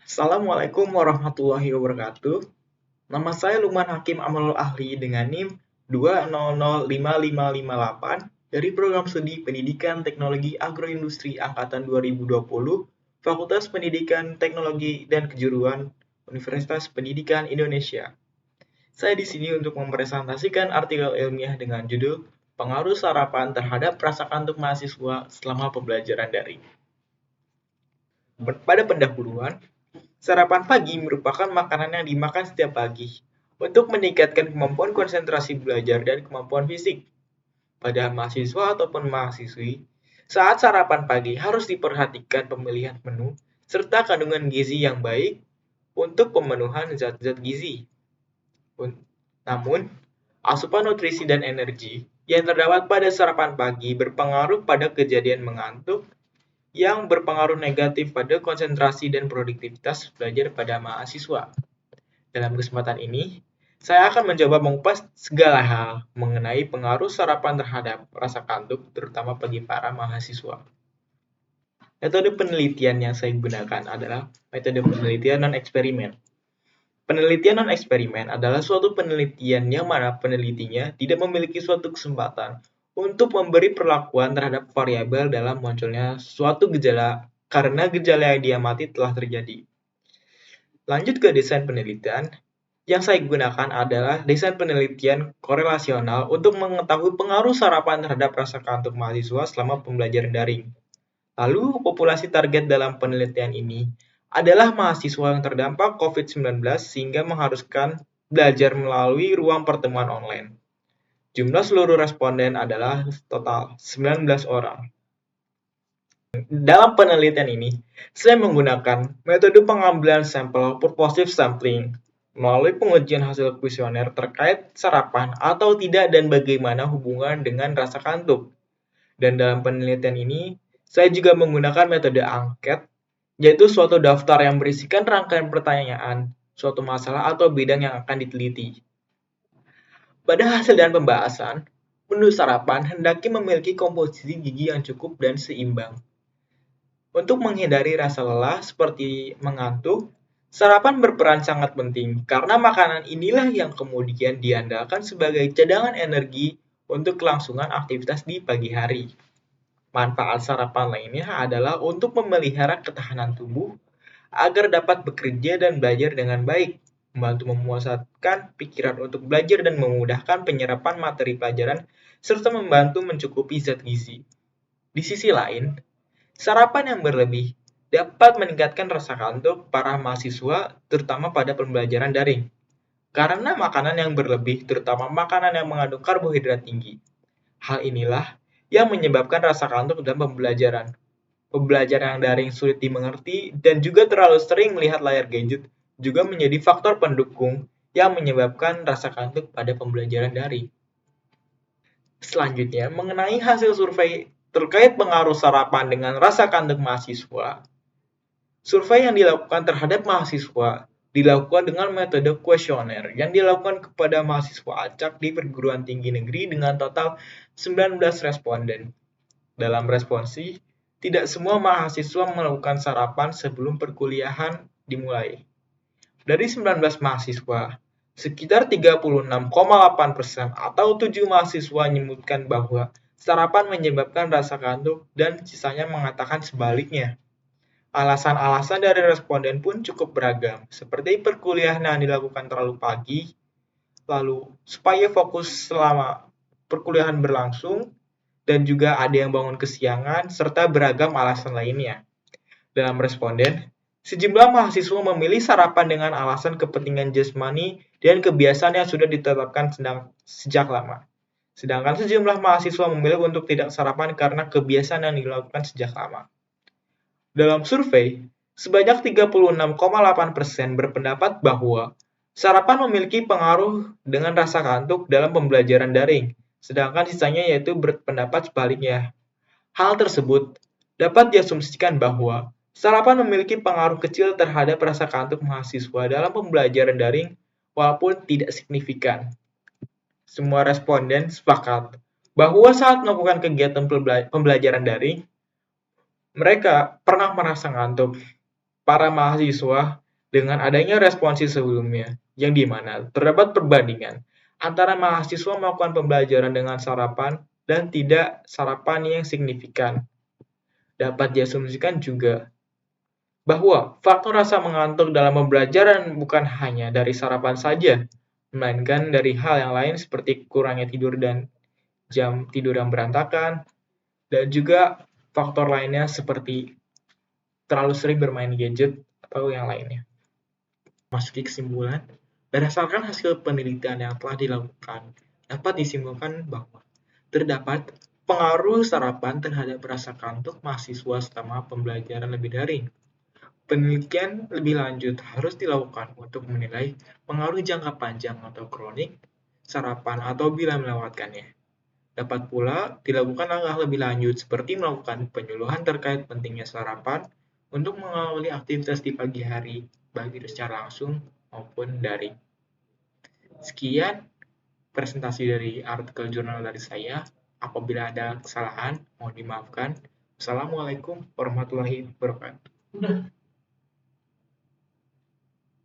Assalamualaikum warahmatullahi wabarakatuh. Nama saya Lukman Hakim Amalul Ahli dengan NIM 2005558 dari Program Studi Pendidikan Teknologi Agroindustri Angkatan 2020, Fakultas Pendidikan Teknologi dan Kejuruan Universitas Pendidikan Indonesia. Saya di sini untuk mempresentasikan artikel ilmiah dengan judul Pengaruh Sarapan Terhadap Rasa Kantuk Mahasiswa Selama Pembelajaran Daring. Pada pendahuluan, sarapan pagi merupakan makanan yang dimakan setiap pagi untuk meningkatkan kemampuan konsentrasi belajar dan kemampuan fisik. Pada mahasiswa ataupun mahasiswi, saat sarapan pagi harus diperhatikan pemilihan menu serta kandungan gizi yang baik untuk pemenuhan zat-zat gizi. Namun, asupan nutrisi dan energi yang terdapat pada sarapan pagi berpengaruh pada kejadian mengantuk yang berpengaruh negatif pada konsentrasi dan produktivitas belajar pada mahasiswa. Dalam kesempatan ini, saya akan mencoba mengupas segala hal mengenai pengaruh sarapan terhadap rasa kantuk, terutama bagi para mahasiswa. Metode penelitian yang saya gunakan adalah metode penelitian non-eksperimen. Penelitian non-eksperimen adalah suatu penelitian yang mana penelitinya tidak memiliki suatu kesempatan untuk memberi perlakuan terhadap variabel dalam munculnya suatu gejala karena gejala yang diamati telah terjadi. Lanjut ke desain penelitian, yang saya gunakan adalah desain penelitian korelasional untuk mengetahui pengaruh sarapan terhadap rasa kantuk mahasiswa selama pembelajaran daring. Lalu, populasi target dalam penelitian ini adalah mahasiswa yang terdampak COVID-19 sehingga mengharuskan belajar melalui ruang pertemuan online. Jumlah seluruh responden adalah total 19 orang. Dalam penelitian ini, saya menggunakan metode pengambilan sampel purposive sampling melalui pengujian hasil kuesioner terkait sarapan atau tidak dan bagaimana hubungan dengan rasa kantuk. Dan dalam penelitian ini, saya juga menggunakan metode angket, yaitu suatu daftar yang berisikan rangkaian pertanyaan, suatu masalah atau bidang yang akan diteliti. Pada hasil dan pembahasan, menu sarapan hendaknya memiliki komposisi gizi yang cukup dan seimbang. Untuk menghindari rasa lelah seperti mengantuk, sarapan berperan sangat penting karena makanan inilah yang kemudian diandalkan sebagai cadangan energi untuk kelangsungan aktivitas di pagi hari. Manfaat sarapan lainnya adalah untuk memelihara ketahanan tubuh agar dapat bekerja dan belajar dengan baik, membantu memuaskan pikiran untuk belajar dan memudahkan penyerapan materi pelajaran, serta membantu mencukupi zat gizi. Di sisi lain, sarapan yang berlebih dapat meningkatkan rasa kantuk para mahasiswa, terutama pada pembelajaran daring. Karena makanan yang berlebih, terutama makanan yang mengandung karbohidrat tinggi. Hal inilah yang menyebabkan rasa kantuk dalam pembelajaran. Pembelajaran yang daring sulit dimengerti dan juga terlalu sering melihat layar gadget juga menjadi faktor pendukung yang menyebabkan rasa kantuk pada pembelajaran daring. Selanjutnya, mengenai hasil survei terkait pengaruh sarapan dengan rasa kantuk mahasiswa. Survei yang dilakukan terhadap mahasiswa dilakukan dengan metode kuesioner yang dilakukan kepada mahasiswa acak di perguruan tinggi negeri dengan total 19 responden. Dalam responsi, tidak semua mahasiswa melakukan sarapan sebelum perkuliahan dimulai. Dari 19 mahasiswa, sekitar 36,8% atau 7 mahasiswa menyebutkan bahwa sarapan menyebabkan rasa kantuk dan sisanya mengatakan sebaliknya. Alasan-alasan dari responden pun cukup beragam, seperti perkuliahan yang dilakukan terlalu pagi, lalu supaya fokus selama perkuliahan berlangsung, dan juga ada yang bangun kesiangan, serta beragam alasan lainnya. Dalam responden, sejumlah mahasiswa memilih sarapan dengan alasan kepentingan jasmani dan kebiasaan yang sudah ditetapkan sejak lama. Sedangkan sejumlah mahasiswa memilih untuk tidak sarapan karena kebiasaan yang dilakukan sejak lama. Dalam survei, sebanyak 36,8% berpendapat bahwa sarapan memiliki pengaruh dengan rasa kantuk dalam pembelajaran daring, sedangkan sisanya yaitu berpendapat sebaliknya. Hal tersebut dapat diasumsikan bahwa sarapan memiliki pengaruh kecil terhadap rasa kantuk mahasiswa dalam pembelajaran daring walaupun tidak signifikan. Semua responden sepakat bahwa saat melakukan kegiatan pembelajaran daring, mereka pernah merasa ngantuk. para mahasiswa dengan adanya responsi sebelumnya, yang dimana terdapat perbandingan antara mahasiswa melakukan pembelajaran dengan sarapan dan tidak sarapan yang signifikan. Dapat diasumsikan juga bahwa faktor rasa mengantuk dalam pembelajaran bukan hanya dari sarapan saja, melainkan dari hal yang lain seperti kurangnya tidur dan jam tidur yang berantakan, dan juga faktor lainnya seperti terlalu sering bermain gadget atau yang lainnya. Masuki kesimpulan, berdasarkan hasil penelitian yang telah dilakukan, dapat disimpulkan bahwa terdapat pengaruh sarapan terhadap rasa kantuk mahasiswa selama pembelajaran lebih daring. Penelitian lebih lanjut harus dilakukan untuk menilai pengaruh jangka panjang atau kronik sarapan atau bila melewatkannya. Dapat pula dilakukan langkah lebih lanjut seperti melakukan penyuluhan terkait pentingnya sarapan untuk mengawali aktivitas di pagi hari, baik itu secara langsung maupun daring. Sekian presentasi dari artikel jurnal dari saya. Apabila ada kesalahan, mohon dimaafkan. Wassalamualaikum warahmatullahi wabarakatuh.